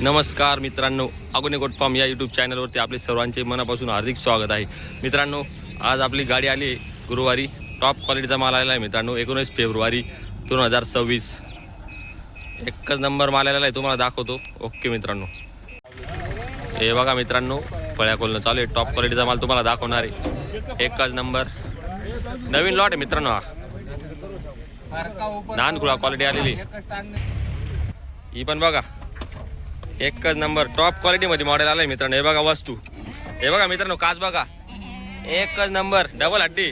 नमस्कार मित्रांनो, अगोने goat farm या यूट्यूब चॅनलवरती आपले सर्वांचे मनापासून हार्दिक स्वागत आहे. मित्रांनो, आज आपली गाडी आली गुरुवारी. टॉप क्वालिटीचा माल आलेला आहे मित्रांनो. 19 फेब्रुवारी 2026 एकच नंबर माल आलेला आहे, तुम्हाला दाखवतो. ओके मित्रांनो, हे बघा मित्रांनो, फळ्या खोलणं चालू आहे. टॉप क्वालिटीचा माल तुम्हाला दाखवणार आहे. एकच नंबर नवीन लॉट आहे मित्रांनो. हा नानकुळा क्वालिटी आलेली ही पण बघा. एकच नंबर टॉप क्वालिटी मध्ये मॉडेल आलाय मित्रांनो. हे बघा वस्तू, हे बघा मित्रांनो, काच बघा. एकच नंबर डबल हड्डी,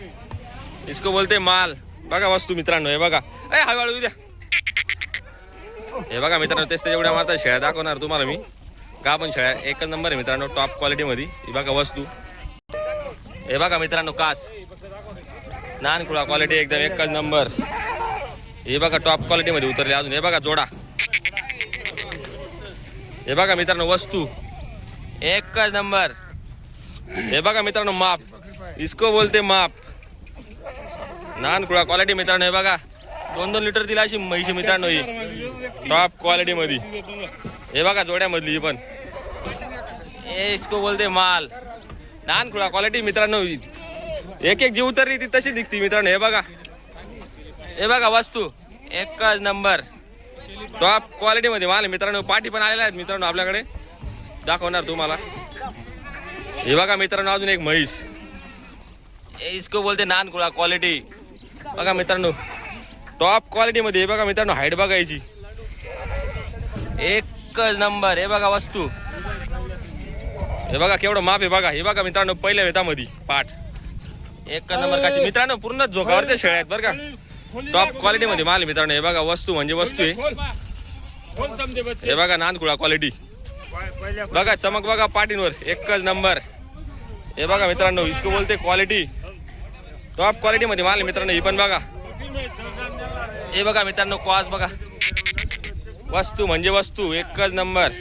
इसको बोलते माल. बघा वस्तू मित्रांनो, हे बघा. हळूहळू द्या. हे बघा मित्रांनो, तेच एवढ्या मात्र शेळ्या दाखवणार तुम्हाला मी. का पण शेळ्या एकच नंबर आहे मित्रांनो, टॉप क्वालिटी मध्ये. ही बघा वस्तू, हे बघा मित्रांनो, काच नानकुळा क्वालिटी एकदम एकच नंबर. हे बघा टॉप क्वालिटी मध्ये उतरले अजून. हे बघा जोडा. हे बघा मित्रांनो वस्तू, एकच नंबर. हे बघा मित्रांनो माप, इसको बोलते माप. नानकुळा क्वालिटी मित्रांनो. हे बघा 2-2 लिटर दिला अशी म्हैशी मित्रांनो, ही टॉप क्वालिटी मध्ये. हे बघा जोड्यामधली ही पण. इसको बोलते माल. नानकुळा क्वालिटी मित्रांनो. एक एक जी उतरली ती तशी दिसती मित्रांनो. हे बघा, हे बघा वस्तू, एकच नंबर टॉप क्वालिटी मध्ये माल मित्रांनो. पाठी पण आलेल्या आहेत मित्रांनो आपल्याकडे, दाखवणार तुम्हाला. हे बघा मित्रांनो अजून एक म्हैस. इसको बोलते नानकुळा क्वालिटी. बघा मित्रांनो टॉप क्वालिटी मध्ये. हे बघा मित्रांनो हाईट बघायची, एकच नंबर. हे बघा वस्तू, हे बघा केवढं माप आहे बघा. हे बघा मित्रांनो पहिल्या वेतामध्ये पाठ एकच नंबर. कशी मित्रांनो पूर्ण झोकावरच्या शेळ्या आहेत बरं का. टॉप क्वालिटी मध्ये माल मित्रांनो. हे बघा वस्तू म्हणजे वस्तू आहे. हे बघा नानकुळा क्वालिटी. बघा चमक बघा पाठींवर, एकच नंबर. हे बघा मित्रांनो, इसको बोलते क्वालिटी. टॉप क्वालिटी मध्ये माल मित्रांनो. ही पण बघा. हे बघा मित्रांनो क्वास बघा. वस्तू म्हणजे वस्तू, एकच नंबर.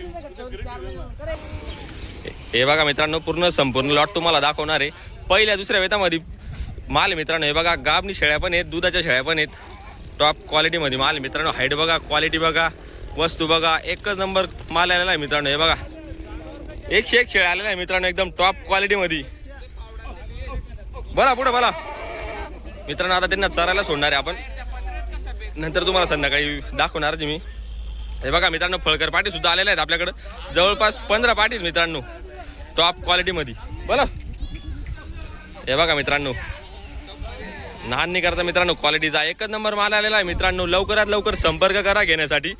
हे बघा मित्रांनो पूर्ण संपूर्ण लॉट तुम्हाला दाखवणार आहे. पहिल्या दुसऱ्या वेतामध्ये माल मित्रांनो. हे बघा गाबनी शेळ्या पण आहेत, दुधाच्या शेळ्या पण आहेत. टॉप क्वालिटी मध्ये माल मित्रांनो. हाईट बघा, क्वालिटी बघा, वस्तू बघा, एकच नंबर माल आलेला आहे मित्रांनो. हे बघा 101 शेळ्या आलेला आहे मित्रांनो, एकदम टॉप क्वालिटी मध्ये. बोला पुढे बोला मित्रांनो. आता त्यांना चरायला सोडणार आहे आपण, नंतर तुम्हाला संध्याकाळी दाखवणार मी. हे बघा मित्रांनो फळकर पाटी सुद्धा आलेल्या आहेत आपल्याकडे. जवळपास 15 पाटीज मित्रांनो, टॉप क्वालिटी मध्ये. बोला. हे बघा मित्रांनो, लहान नाही करता मित्रांनो, क्वालिटीचा एकच नंबर माल आलेला आहे मित्रांनो. लवकरात लवकर संपर्क करा घेण्यासाठी.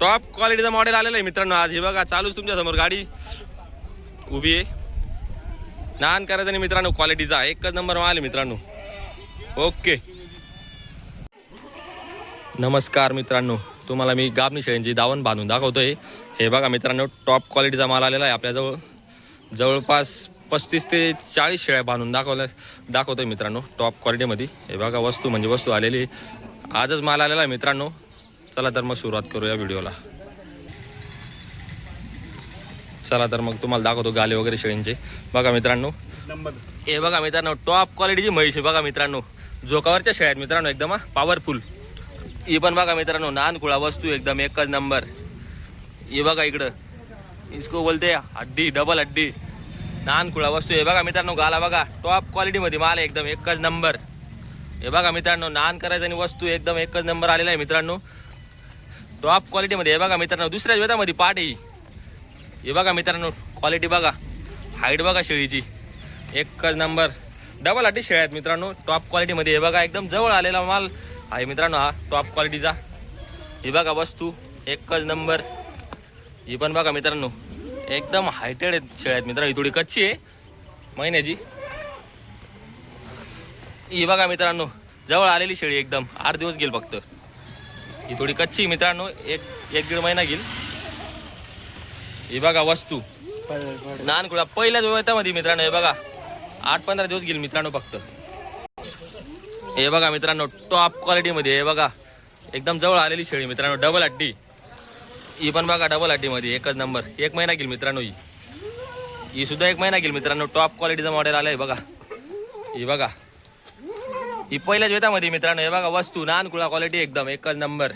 टॉप क्वालिटीचा मॉडेल आलेला आहे मित्रांनो आज. हे बघा चालूच तुमच्या समोर गाडी उभी आहे. लहान करायचं नाही मित्रांनो, क्वालिटीचा एकच नंबर माल आहे मित्रांनो. ओके. नमस्कार मित्रांनो, तुम्हाला मी गाबनी शेळ्यांची दावण बांधून दाखवतोय. हे बघा मित्रांनो टॉप क्वालिटीचा माल आलेला आहे आपल्याजवळ. जवळपास 35 ते 40 शेळ्या बांधून दाखवतोय मित्रांनो, टॉप क्वालिटीमध्ये. हे बघा वस्तू म्हणजे वस्तू आलेली. आजच माल आलेला आहे मित्रांनो. चला तर मग सुरुवात करूया व्हिडिओला. चला तर मग तुम्हाला दाखवतो गाले वगैरे शेळींचे. बघा मित्रांनो, हे बघा मित्रांनो टॉप क्वालिटीची म्हैस आहे बघा मित्रांनो. झोकावरच्या शेळ्या आहेत मित्रांनो, एकदम पॉवरफुल. ही पण बघा मित्रांनो नानकुळा वस्तू, एकदम एकच नंबर. हे बघा इकडं, इसको बोलते हड्डी, डबल हड्डी. नानकुळा वस्तू. हे बघा मित्रांनो गाला बघा, टॉप क्वालिटी मध्ये माल एकदम एकच नंबर. हे बघा मित्रांनो नान करायचं आणि वस्तू एकदम एकच नंबर आलेला आहे मित्रांनो, टॉप क्वालिटी मध्ये. हे बघा मित्रांनो दुसऱ्याच वेतामध्ये पाठ आहे. हे बघा मित्रांनो क्वालिटी बघा, हाईट बघा शेळीची, एकच नंबर. डबल हड्डी शेळ्या आहेत मित्रांनो, टॉप क्वालिटी मध्ये. हे बघा एकदम जवळ आलेला माल आहे मित्रांनो हा, टॉप क्वालिटीचा. हे बघा वस्तू, एकच नंबर. ही पण बघा मित्रांनो एकदम हायटेड आहेत शेळ्या आहेत मित्रांनो. ही थोडी कच्ची आहे महिन्याची. ही बघा मित्रांनो जवळ आलेली शेळी, एकदम 8 दिवस गेल फक्त. ही थोडी कच्ची मित्रांनो, एक 1-1.5 महिना गेल. ही बघा वस्तू नानकुळा पहिल्याच वेतामध्ये मित्रांनो. हे बघा 8-15 दिवस गेल मित्रांनो फक्त. हे बघा मित्रांनो टॉप क्वालिटी मध्ये. हे बघा एकदम जवळ आलेली शेळी मित्रांनो, डबल हड्डी. ही पण बघा डबल हड्डी मध्ये, एकच नंबर. 1 महिना गेल मित्रांनो. ही सुद्धा 1 महिना गेल मित्रांनो. टॉप क्वालिटीचा मॉडेल आलाय बघा. ही बघा ही पहिल्याच वेतामध्ये मित्रांनो. हे बघा वस्तू नानकुळा क्वालिटी एकदम एकच नंबर.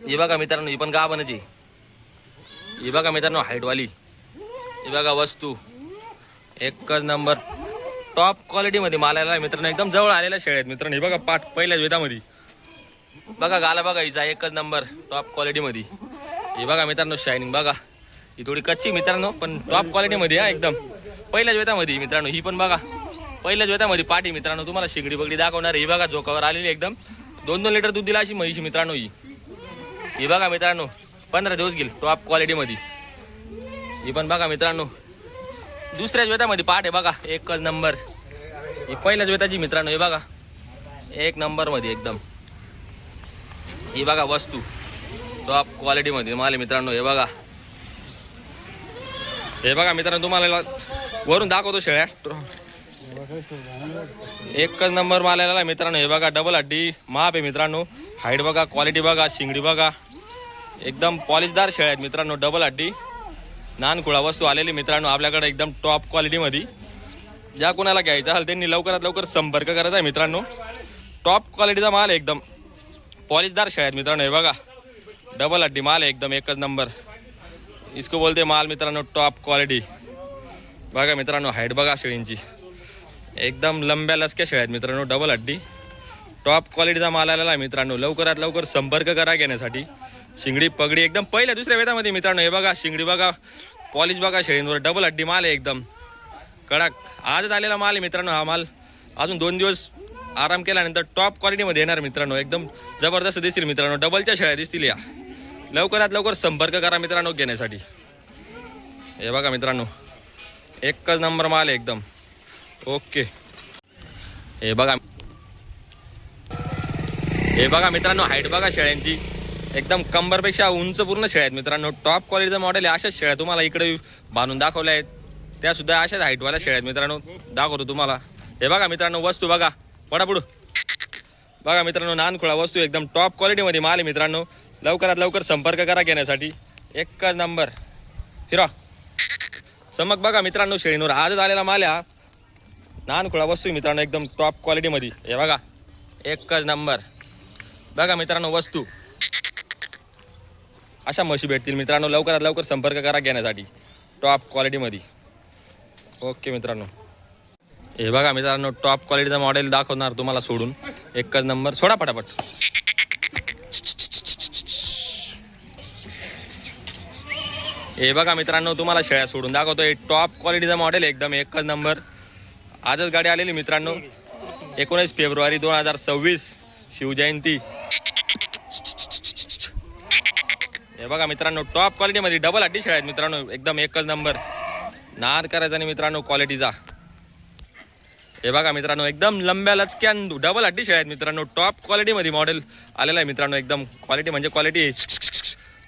ही बघा मित्रांनो, ही पण गाभणची. ही बघा मित्रांनो हाईटवाली, ही बघा वस्तू एकच नंबर टॉप क्वालिटीमध्ये माल आलेला आहे मित्रांनो. एकदम जवळ आलेल्या शेळ्या आहेत मित्रांनो. हे बघा पाठ पहिल्याच वेदामध्ये बघा, गाला बघा हिचा एकच नंबर टॉप क्वालिटीमध्ये. हे बघा मित्रांनो शायनिंग बघा, ही थोडी कच्ची मित्रांनो पण टॉप क्वालिटीमध्ये हा एकदम पहिल्याच वेतामध्ये मित्रांनो. ही पण बघा पहिल्याच वेतामध्ये पाठी मित्रांनो. तुम्हाला शिंगडी बगडी दाखवणार. ही बघा झोकावर आलेली एकदम 2-2 लिटर दूध दिला अशी म्हैशी मित्रांनो. ही बघा मित्रांनो 15 दिवस गेली टॉप क्वालिटीमध्ये. ही पण बघा मित्रांनो दुसऱ्याच वेतामध्ये पाठ आहे बघा एकच नंबर. ही पहिल्याच वेताची मित्रांनो. हे बघा एक नंबरमध्ये एकदम. ही बघा वस्तू टॉप क्वालिटीमध्ये माल आहे मित्रांनो. हे बघा, हे बघा मित्रांनो तुम्हाला वरून दाखवतो शेळ्या. एकच नंबर माल आलेला आहे मित्रांनो. हे बघा डबल हड्डी माप आहे मित्रांनो. हाईट बघा, क्वालिटी बघा, शिंगडी बघा, एकदम पॉलिशदार शेळ्या आहेत मित्रांनो. डबल हड्डी नानखुळा वस्तू आलेली मित्रांनो आपल्याकडे एकदम टॉप क्वालिटीमध्ये. ज्या कोणाला घ्यायचं असेल त्यांनी लवकरात लवकर संपर्क करायचा आहे मित्रांनो. टॉप क्वालिटीचा माल आहे एकदम पॉलिशदार शेळ्या आहेत मित्रांनो. हे बघा डबल हड्डी माल आहे एकदम एकच नंबर. इसको बोलते माल मित्रांनो टॉप क्वालिटी. बघा मित्रांनो हाईट बघा शेळींची, एकदम लंब्या लसक्या शेळ्या आहेत मित्रांनो. डबल हड्डी टॉप क्वालिटीचा माल आलेला आहे मित्रांनो. लवकरात लवकर संपर्क करा घेण्यासाठी. शिंगडी पगडी एकदम पहिल्या दुसऱ्या वेतामध्ये मित्रांनो. हे बघा शिंगडी बघा, पॉलिश बघा शेळींवर. डबल हड्डी माल आहे एकदम कडक. आजच आलेला माल आहे मित्रांनो. हा माल अजून 2 दिवस आराम केल्यानंतर टॉप क्वालिटीमध्ये येणार मित्रांनो. एकदम जबरदस्त दिसतील मित्रांनो. डबलच्या शेळ्या दिसतील या. लवकरात लवकर संपर्क करा मित्रांनो घेण्यासाठी. हे बघा मित्रांनो एकच नंबर माल आहे एकदम ओके. हे बघा, हे बघा मित्रांनो हाईट बघा शेळ्यांची, एकदम कंबरपेक्षा उंच पूर्ण शेळ्या आहेत मित्रांनो. टॉप क्वालिटीचा मॉडेल आहे. अशाच शेळ्या तुम्हाला इकडे बांधून दाखवल्या आहेत. त्या सुद्धा अशाच हाईटवाल्या शेळ्या आहेत मित्रांनो. दाखवतो तुम्हाला. हे बघा मित्रांनो वस्तू बघा, पडापुड बघा मित्रांनो. नानखुळा वस्तू एकदम टॉप क्वालिटीमध्ये माल आहे मित्रांनो. लवकरात लवकर संपर्क करा घेण्यासाठी. एकच नंबर हिरा चमक बघा मित्रांनो शेळींवर. आजच आलेला माल हा नानखुळा वस्तू मित्रांनो एकदम टॉप क्वालिटीमध्ये. हे बघा एकच नंबर. बघा मित्रांनो वस्तू अशा म्हशी भेटतील मित्रांनो. लवकरात लवकर संपर्क करा घेण्यासाठी टॉप क्वालिटीमध्ये ओके मित्रांनो. हे बघा मित्रांनो टॉप क्वालिटीचा मॉडेल दाखवणार तुम्हाला सोडून. एकच नंबर. सोडा पटापट. हे बघा मित्रांनो तुम्हाला शेळ्या सोडून दाखवतोय. टॉप क्वालिटीचा मॉडेल एकदम एकच नंबर. आजच गाडी आलेली मित्रांनो. 19 फेब्रुवारी 2026 शिवजयंती. हे बघा मित्रांनो टॉप क्वालिटीमध्ये डबल हड्डी शेळ्या आहेत मित्रांनो. एकदम एकच नंबर. नाद करायचा नाही मित्रांनो क्वालिटीचा. हे बघा मित्रांनो एकदम लंब्या लचक्या डबल हड्डी शेळ्या आहेत मित्रांनो. टॉप क्वालिटीमध्ये मॉडेल आलेला आहे मित्रांनो. एकदम क्वालिटी म्हणजे क्वालिटी.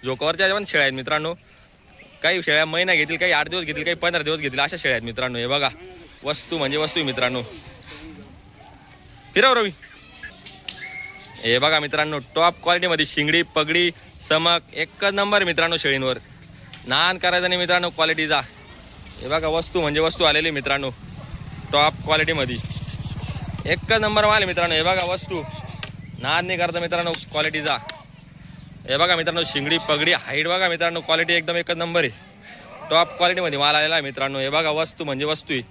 झोकावरच्या पण शेळ्या आहेत मित्रांनो. काही शेळ्या महिना घेतील, काही 8 दिवस घेतील, काही 15 दिवस घेतील, अशा शेळ्या आहेत मित्रांनो. हे बघा वस्तू म्हणजे वस्तू मित्रांनो. फिरव रवी. हे बघा मित्रांनो टॉप क्वालिटीमध्ये शिंगडी पगडी चमक एकच नंबर मित्रांनो शेळींवर. नान करायचा नाही मित्रांनो क्वालिटीचा. हे बघा वस्तू म्हणजे वस्तू आलेली मित्रांनो टॉप क्वालिटीमध्ये. एकच नंबर माल मित्रांनो. हे बघा वस्तू नाद नाही करता मित्रांनो क्वालिटीचा. हे बघा मित्रांनो शिंगडी पगडी हाईट बघा मित्रांनो. क्वालिटी एकदम एकच नंबर आहे. टॉप क्वालिटीमध्ये माल आलेला आहे मित्रांनो. हे बघा वस्तू म्हणजे वस्तू आहे.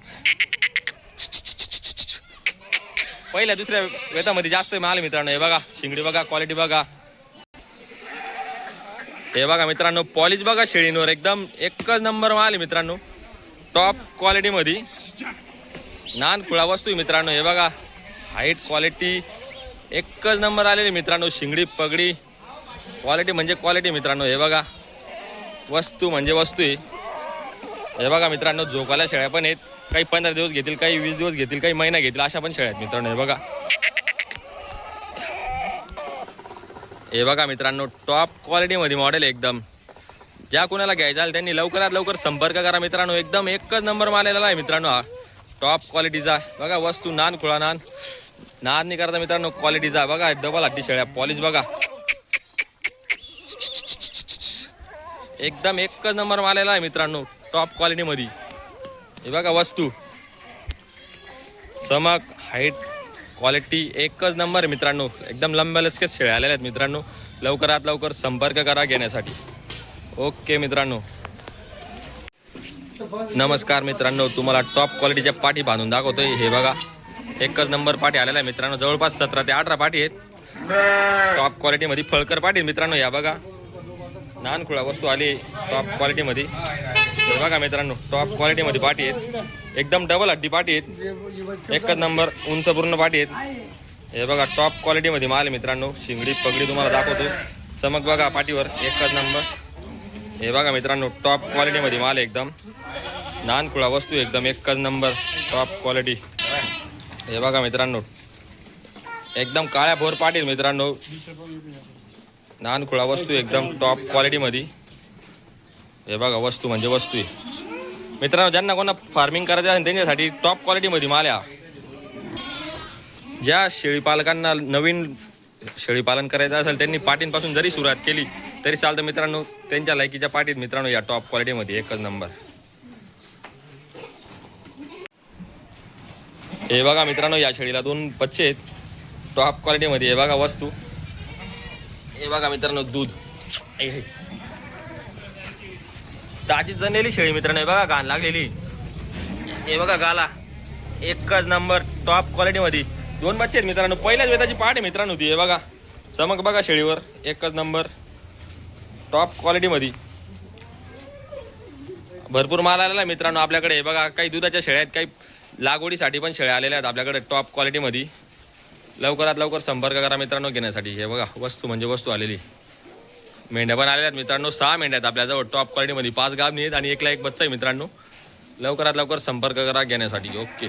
पहिल्या दुसऱ्या वेतामध्ये जास्त माल आहे मित्रांनो. हे बघा शिंगडी बघा, क्वालिटी बघा. हे बघा मित्रांनो पॉलिश बघा शेळींवर. एकदम एकच नंबर माल आहे मित्रांनो. टॉप क्वालिटीमध्ये नानखुळा वस्तू आहे मित्रांनो. हे बघा हाईट क्वालिटी एकच नंबर आलेली मित्रांनो. शिंगडी पगडी क्वालिटी म्हणजे क्वालिटी मित्रांनो. हे बघा वस्तू म्हणजे वस्तू आहे. हे बघा मित्रांनो झोकाला शेळ्या पण आहेत. काही 15 दिवस घेतील, काही 20 दिवस घेतील, काही महिना घेतील, अशा पण शेळ्या आहेत मित्रांनो. हे बघा, हे बघा मित्रांनो टॉप क्वालिटीमध्ये मॉडेल एकदम. ज्या कोणाला घ्यायचं आहे त्यांनी लवकरात लवकर संपर्क करा मित्रांनो. एकदम एकच नंबर माल आलेला आहे मित्रांनो हा टॉप क्वालिटीचा. बघा वस्तू नानखुळा नाद नाही करता मित्रांनो क्वालिटीचा. बघा डबल हड्डी शेळ्या पॉलिश बघा. एकदम एकच नंबर माल आलेला आहे मित्रांनो टॉप क्वालिटीमध्ये. हे बघा वस्तू चमक हाईट क्वालिटी एकच नंबर मित्रांनो. एकदम लंब्या लचक्यात शेळ्या आलेल्या आहेत मित्रांनो. लवकरात लवकर संपर्क करा घेण्यासाठी. ओके मित्रांनो, नमस्कार मित्रांनो, तुम्हाला टॉप क्वालिटीच्या पाठी बांधून दाखवतोय. हे बघा, एकच नंबर पाठी आलेला आहे मित्रांनो. जवळपास 17 ते 18 पाठी आहेत टॉप क्वालिटीमध्ये. फळकर पाठी आहेत मित्रांनो. या बघा, नानखुळा वस्तू आली टॉप क्वालिटीमध्ये. हे बघा मित्रांनो, टॉप क्वालिटीमध्ये पाठी आहेत. एकदम डबल हड्डी पाठी आहेत. एकच नंबर उंच पूर्ण पाठी आहेत. हे बघा, टॉप क्वालिटीमध्ये माल आहे मित्रांनो. शिंगडी पगडी तुम्हाला दाखवतो. चमक बघा पाठीवर, एकच नंबर. हे बघा मित्रांनो, टॉप क्वालिटीमध्ये माल आहे. एकदम नानखुळा वस्तू, एकदम एकच नंबर टॉप क्वालिटी. हे बघा मित्रांनो, एकदम काळ्या भोर पाटील मित्रांनो. नानखुळा वस्तू एकदम टॉप क्वालिटीमध्ये. हे बघा, वस्तू म्हणजे वस्तू आहे मित्रांनो. ज्यांना कोणा फार्मिंग करायचं असेल त्यांच्यासाठी टॉप क्वालिटीमध्ये माल आहे. ज्या शेळीपालकांना नवीन शेळीपालन करायचं असेल त्यांनी पाटींपासून जरी सुरुवात केली तरी चालतं मित्रांनो. त्यांच्या लायकीच्या पाटीत मित्रांनो या टॉप क्वालिटीमध्ये एकच नंबर. हे बघा मित्रांनो, या शेळीला 2 बच्चे आहेत टॉप क्वालिटीमध्ये. हे बघा वस्तू. हे बघा मित्रांनो, दूध ताजी जणलेली शेळी मित्रांनो. हे बघा, घाण लागलेली. हे बघा, गाला एकच नंबर टॉप क्वालिटीमध्ये. 2 बच्चे आहेत मित्रांनो. पहिल्याच वेताची पाठ आहे मित्रांनो ती. हे बघा, चमक बघा शेळीवर, एकच नंबर टॉप क्वालिटीमध्ये. भरपूर माल आलेला आहे मित्रांनो आपल्याकडे. हे बघा, काही दुधाच्या शेळ्या आहेत, काही लागवडीसाठी पण शेळ्या आलेल्या आहेत आपल्याकडे टॉप क्वालिटीमध्ये. लवकरात लवकर संपर्क करा मित्रांनो घेण्यासाठी. हे बघा, वस्तू म्हणजे वस्तू आलेली. मेंढ्या पण आलेल्या आहेत मित्रांनो. 6 मेंढ्या आहेत आपल्याजवळ टॉप क्वालिटीमध्ये. 5 गाभणी आहेत आणि 1ला 1 बच्चा आहे मित्रांनो. लवकरात लवकर संपर्क करा घेण्यासाठी. ओके.